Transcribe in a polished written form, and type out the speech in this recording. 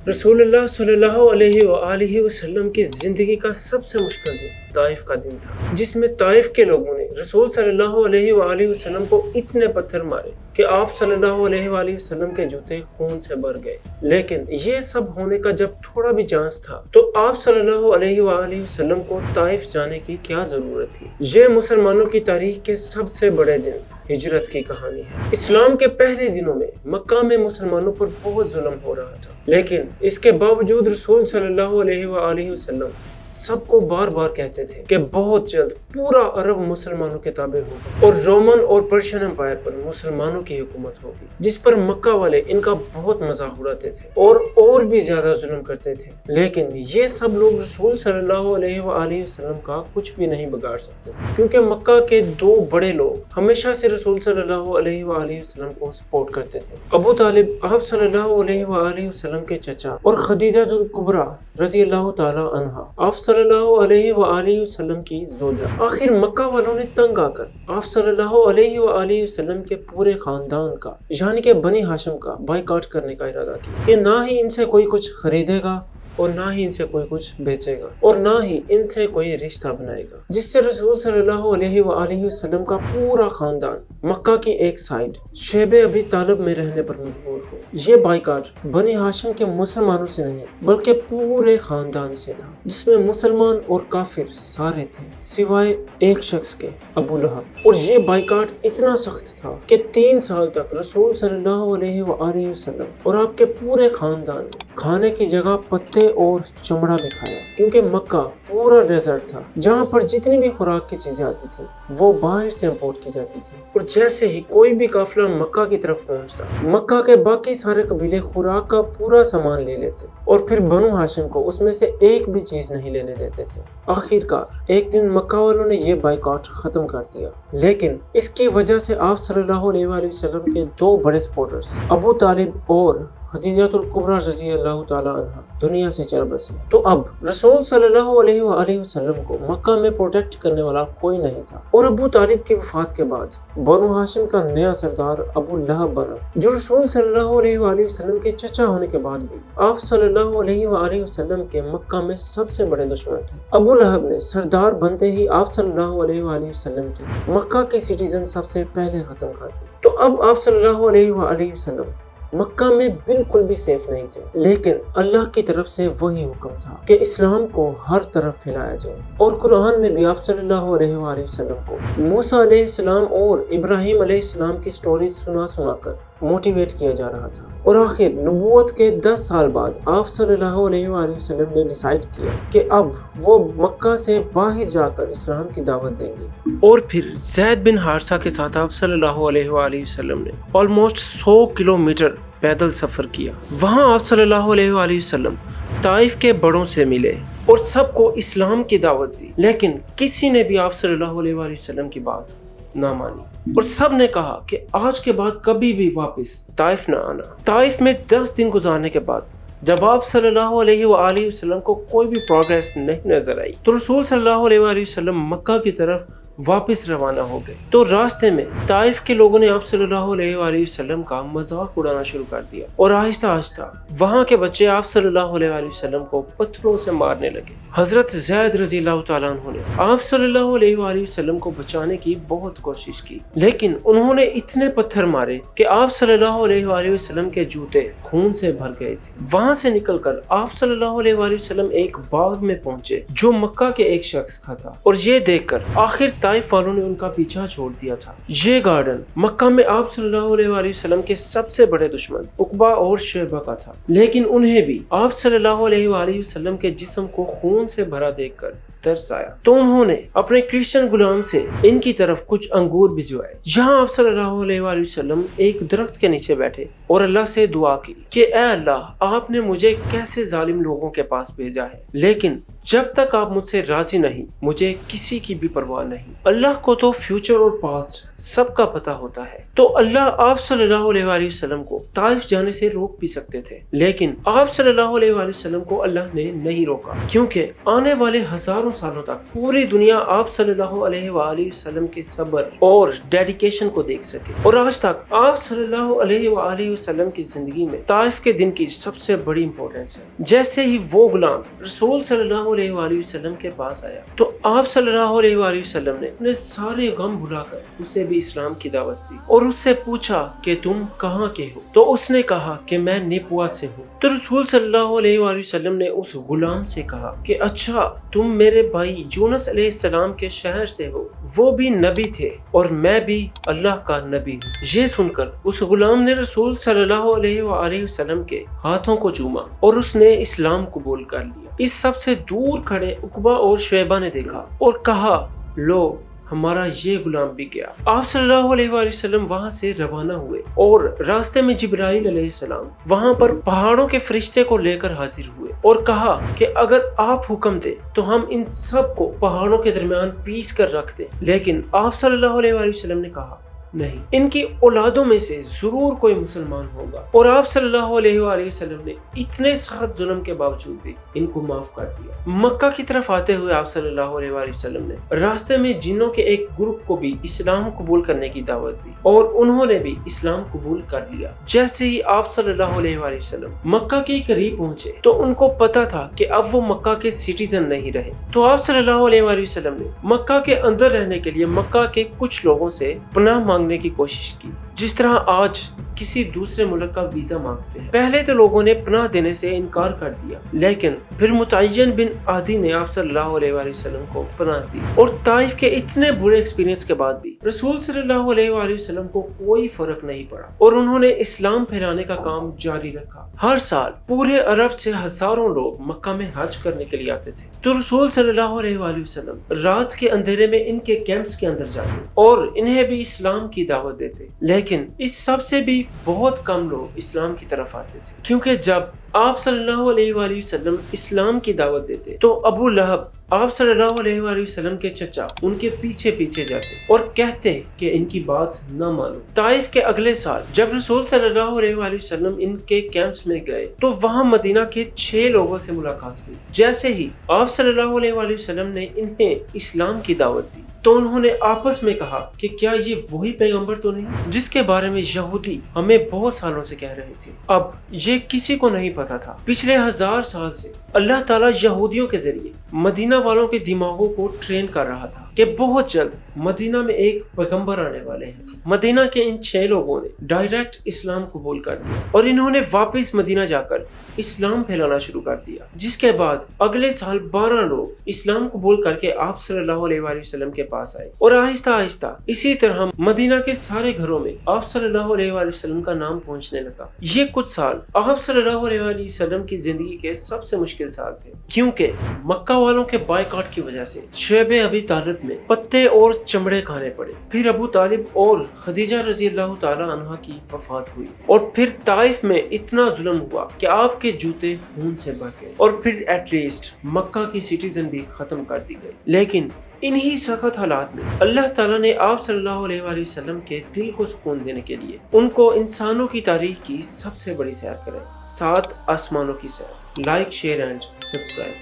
रसूलुल्लाह सल्लल्लाहु अलैहि वसल्लम की ज़िंदगी का सबसे मुश्किल दिन ताइफ का दिन था, जिसमें ताइफ के लोगों ने रसूल सल्लल्लाहु अलैहि वसल्लम को इतने पत्थर मारे कि आप सल्लल्लाहु अलैहि वसल्लम के जूते खून से भर गए। लेकिन ये सब होने का जब थोड़ा भी चांस था तो आप सल्लल्लाहु अलैहि वसल्लम को ताइफ जाने की क्या ज़रूरत थी। ये मुसलमानों की तारीख के सबसे बड़े दिन हिजरत की कहानी है। इस्लाम के पहले दिनों में मक्का में मुसलमानों पर बहुत जुल्म हो रहा था, लेकिन इसके बावजूद रसूल सल्लल्लाहु अलैहि वसल्लम सबको बार बार कहते थे कि बहुत जल्द पूरा अरब मुसलमानों के ताबे होगा और रोमन और पर्शियन एम्पायर पर मुसलमानों की हुकूमत होगी, जिस पर मक्का वाले इनका बहुत मजाक उड़ाते थे और भी ज्यादा जुल्म करते थे। लेकिन ये सब लोग रसूल सल्लल्लाहु अलैहि वसल्लम का कुछ भी नहीं बिगाड़ सकते थे, क्योंकि मक्का के दो बड़े लोग हमेशा से रसूल सल्लल्लाहु अलैहि वसल्लम को सपोर्ट करते थे। अबू तालिब आप सल्लल्लाहु अलैहि वसल्लम के चचा और खदीजातुल कुबरा रज़ी अल्लाह ताला अन्हा आप सल्लल्लाहु अलैहि वसल्लम की जोजा। आखिर मक्का वालों ने तंग आकर आप सल्लल्लाहु अलैहि वसल्लम के पूरे खानदान का यानी कि बनी हाशिम का बाइकाट करने का इरादा किया कि ना ही इनसे कोई कुछ खरीदेगा और ना ही इनसे कोई कुछ बेचेगा और ना ही इनसे कोई रिश्ता बनाएगा, जिससे रसूल सल्लल्लाहु अलैहि वसल्लम का पूरा खानदान मक्का की एक साइड शेबे अबी तालिब में रहने पर मजबूर हो। ये बाइकाट बनी हाशिम के मुसलमानों से नहीं बल्कि पूरे खानदान से था, जिसमें मुसलमान और काफिर सारे थे सिवाय एक शख्स के, अबू लहब। और ये बाइकाट इतना सख्त था कि 3 साल तक रसूल सल्लल्लाहु अलैहि वसल्लम और आपके पूरे खानदान ने खाने की जगह पत्ते और चमड़ा भी खाया, क्योंकि मक्का पूरा डेजर्ट था जहाँ पर जितनी भी खुराक की चीजें आती थी वो बाहर से इंपोर्ट की जाती थी। और जैसे ही कोई भी काफिला मक्का की तरफ पहुंचता, मक्का के बाकी सारे कबीले खुराक का पूरा सामान ले लेते और फिर बनु हाशिम को उसमें से एक भी चीज नहीं लेने देते थे। आखिरकार एक दिन मक्का वालों ने ये बाइकाट खत्म कर दिया, लेकिन इसकी वजह से आप सल्लल्लाहु अलैहि वसल्लम के 2 बड़े सपोर्टर्स अबू तालिब और खदीजातुल कुबरा रज़ी अल्लाह ताला अन्हा दुनिया से चल बसे। तो अब रसूल सल्लल्लाहु अलैहि वसल्लम को मक्का में प्रोटेक्ट करने वाला कोई नहीं था। और अबू तालिब की वफात के बाद बनु हाशिम का नया सरदार अबू लहब बना, जो रसूल सल्लल्लाहु अलैहि वसल्लम के चचा होने के बाद भी आप सल्लल्लाहु अलैहि वसल्लम के मक्का में सबसे बड़े दुश्मन थे। अबू लहब ने सरदार बनते ही आप सल्लल्लाहु अलैहि वसल्लम की मक्का की सिटीजन सबसे पहले खत्म कर दी। तो अब आप सल्लल्लाहु अलैहि वसल्लम मक्का में बिल्कुल भी सेफ नहीं थे, लेकिन अल्लाह की तरफ से वही हुक्म था कि इस्लाम को हर तरफ फैलाया जाए। और कुरान में भी आप सल्लल्लाहु अलैहि वसल्लम को मूसा अलैहिस्सलाम और इब्राहिम अलैहिस्सलाम की स्टोरी सुनाकर मोटिवेट किया जा रहा था। और आखिर नबूवत के 10 साल बाद आप सल्लल्लाहु अलैहि वसल्लम ने डिसाइड किया कि अब वो मक्का से बाहर जाकर इस्लाम की दावत देंगे। और फिर ज़ैद बिन हारिसा के साथ आप सल्लल्लाहु अलैहि वसल्लम ने ऑलमोस्ट 100 किलोमीटर पैदल सफ़र किया। वहाँ आप सल्लल्लाहु अलैहि वसल्लम ताइफ के बड़ों से मिले और सबको इस्लाम की दावत दी, लेकिन किसी ने भी आप सल्लल्लाहु अलैहि वसल्लम की बात ना मानी और सब ने कहा कि आज के बाद कभी भी वापस ताइफ ना आना। ताइफ में 10 दिन गुजारने के बाद जब आप सल्लल्लाहु अलैहि वसल्लम को कोई भी प्रोग्रेस नहीं नजर आई तो रसूल सल्लल्लाहु अलैहि वसल्लम मक्का की तरफ वापस रवाना हो गए। तो रास्ते में ताइफ के लोगों ने आप सल्लल्लाहु अलैहि वसल्लम का मजाक उड़ाना शुरू कर दिया और आहिस्ता आहिस्ता वहाँ के बच्चे आप सल्लल्लाहु अलैहि वसल्लम को पत्थरों से मारने लगे। हजरत ज़ैद रज़ी अल्लाह ताला अन्हु ने आप सल्लल्लाहु अलैहि वसल्लम को बचाने की बहुत कोशिश की, लेकिन उन्होंने इतने पत्थर मारे कि आप सल्लल्लाहु अलैहि वसल्लम के जूते खून से भर गए थे। वहाँ से निकलकर आप सल्लल्लाहु अलैहि वसल्लम एक बाग में पहुंचे जो मक्का के एक शख्स का था, और ये देखकर आखिर ताइफ वालों ने उनका पीछा छोड़ दिया था। ये गार्डन मक्का में आप सल्लल्लाहु अलैहि वसल्लम के सबसे बड़े दुश्मन उकबा और शेबा का था, लेकिन उन्हें भी आप सल्लल्लाहु अलैहि वसल्लम के जिस्म को खून से भरा देखकर तरस आया। तो उन्होंने अपने क्रिश्चियन गुलाम से इनकी तरफ कुछ अंगूर भिजवाए। यहाँ आप सल्लल्लाहु अलैहि वसल्लम एक दरख्त के नीचे बैठे और अल्लाह से दुआ की कि ऐ अल्लाह, आपने मुझे कैसे जालिम लोगों के पास भेजा है, लेकिन जब तक आप मुझसे राजी नहीं मुझे किसी की भी परवाह नहीं। अल्लाह को तो फ्यूचर और पास्ट सबका पता होता है, तो अल्लाह आप सल्लल्लाहु अलैहि वसल्लम को ताइफ जाने से रोक भी सकते थे, लेकिन आप सल्लल्लाहु अलैहि वसल्लम को अल्लाह ने नहीं रोका, क्योंकि आने वाले हजारों सालों तक पूरी दुनिया आप सल्लल्लाहु अलैहि वसल्लम के सब्र और डेडिकेशन को देख सके। और आज तक आप सल्लल्लाहु अलैहि वसल्लम की जिंदगी में ताइफ के दिन की सबसे बड़ी इंपॉर्टेंस है। जैसे ही वो गुलाम रसूल सल्लल्लाहु अलैहि वसल्लम के पास आया तो आप सल्लल्लाहु अलैहि वसल्लम ने अपने सारे गम भुलाकर उसे भी इस्लाम की दावत दी और उससे पूछा कि तुम कहाँ के हो, तो उसने कहा कि मैं निपुआ से हूँ। तो रसूल सल्लल्लाहु अलैहि वसल्लम ने उस गुलाम से कहा कि अच्छा तुम मेरे भाई यूनुस अलैहिस्सलाम के शहर से हो, वो भी नबी थे और मैं भी अल्लाह का नबी हूँ। ये सुनकर उस गुलाम ने रसूल सल्लल्लाहु अलैहि वसल्लम के हाथों को चूमा और उसने इस्लाम कबूल कर लिया। इस सब से दूर खड़े उकबा और शैबा ने देखा और कहा, लो हमारा ये गुलाम भी गया। आप सल्लल्लाहु अलैहि वसल्लम वहां से रवाना हुए और रास्ते में जिब्राइल अलैहिस्सलाम वहां पर पहाड़ों के फरिश्ते को लेकर हाजिर हुए और कहा कि अगर आप हुक्म दे तो हम इन सब को पहाड़ों के दरमियान पीस कर रख दे। लेकिन आप सल्लल्लाहु अलैहि वसल्लम ने कहा, नहीं, इनकी औलादों में से जरूर कोई मुसलमान होगा। और आप सल्लल्लाहु अलैहि वसल्लम ने इतने सख्त जुल्म के बावजूद भी इनको माफ कर दिया। मक्का की तरफ आते हुए आप सल्लल्लाहु अलैहि वसल्लम ने रास्ते में जिन्नों के एक ग्रुप को भी इस्लाम कबूल करने की दावत दी और उन्होंने भी इस्लाम कबूल कर लिया। जैसे ही आप सल्लल्लाहु अलैहि वसल्लम मक्का के करीब पहुंचे तो उनको पता था कि अब वो मक्का के सिटीजन नहीं रहे, तो आप सल्लल्लाहु अलैहि वसल्लम ने मक्का के अंदर रहने के लिए मक्का के कुछ लोगों से पनाह मांगने की कोशिश की, जिस तरह आज किसी दूसरे मुल्क का वीजा मांगते हैं। पहले तो लोगों ने पनाह देने से इनकार कर दिया, लेकिन फिर मुतय्यन बिन आदी ने आप सल्लल्लाहु अलैहि वसल्लम को पनाह दी और ताइफ के इतने बुरे एक्सपीरियंस के बाद भी रसूल सल्लल्लाहु अलैहि वसल्लम को कोई फर्क नहीं पड़ा और उन्होंने इस्लाम फैलाने का काम जारी रखा। हर साल पूरे अरब से हजारों लोग मक्का में हज करने के लिए आते थे, तो रसूल सल्लल्लाहु अलैहि वसल्लम रात के अंधेरे में इनके कैंप्स के अंदर जाते और इन्हें भी इस्लाम की दावत देते। लेकिन इस सब से भी बहुत कम लोग इस्लाम की तरफ आते थे, क्योंकि जब आप सल्लल्लाहु अलैहि वसल्लम इस्लाम की दावत देते तो अबू लहब आप सल्लल्लाहु अलैहि वसल्लम के चचा उनके पीछे पीछे जाते और कहते कि इनकी बात न मानो। ताइफ के अगले साल जब रसूल सल्लल्लाहु अलैहि वसल्लम इनके कैंप्स में गए तो वहां मदीना के 6 लोगों से मुलाकात हुई। जैसे ही आप सल्लल्लाहु अलैहि वसल्लम ने इन्हें इस्लाम की दावत दी तो उन्होंने आपस में कहा कि क्या ये वही पैगंबर तो नहीं जिसके बारे में यहूदी हमें बहुत सालों से कह रहे थे। अब ये किसी को नहीं पता था, पिछले 1000 साल से अल्लाह ताला यहूदियों के जरिए मदीना वालों के दिमागों को ट्रेन कर रहा था कि बहुत जल्द मदीना में एक पैगंबर आने वाले हैं। मदीना के इन 6 लोगों ने डायरेक्ट इस्लाम कबूल कर लिया और इन्होंने वापस मदीना जाकर इस्लाम फैलाना शुरू कर दिया, जिसके बाद अगले साल 12 लोग इस्लाम कबूल करके आप सल्लल्लाहु अलैहि वसल्लम के पास आए और आहिस्ता आहिस्ता इसी तरह मदीना के सारे घरों में आप सल्लल्लाहु अलैहि वसल्लम का नाम पहुंचने लगा। ये कुछ साल आप सल्लल्लाहु अलैहि वसल्लम की जिंदगी के सबसे मुश्किल साल थे, क्योंकि मक्का वालों के बायकॉट की वजह से शैबे अबी तालिब में पत्ते और चमड़े खाने पड़े। फिर अबू तालिब और खदीजा रजी अल्लाह ताला अन्हा की वफात हुई और फिर ताइफ में इतना जुल्म हुआ कि आपके जूते खून से भर गए और फिर एटलीस्ट मक्का की सिटीजन भी खत्म कर दी गई। लेकिन इन्हीं सख्त हालात में अल्लाह ताला ने आप सल्लल्लाहु अलैहि वसल्लम के दिल को सुकून देने के लिए उनको इंसानों की तारीख की सबसे बड़ी सैर कराई, 7 आसमानों की सैर। Like, share and subscribe.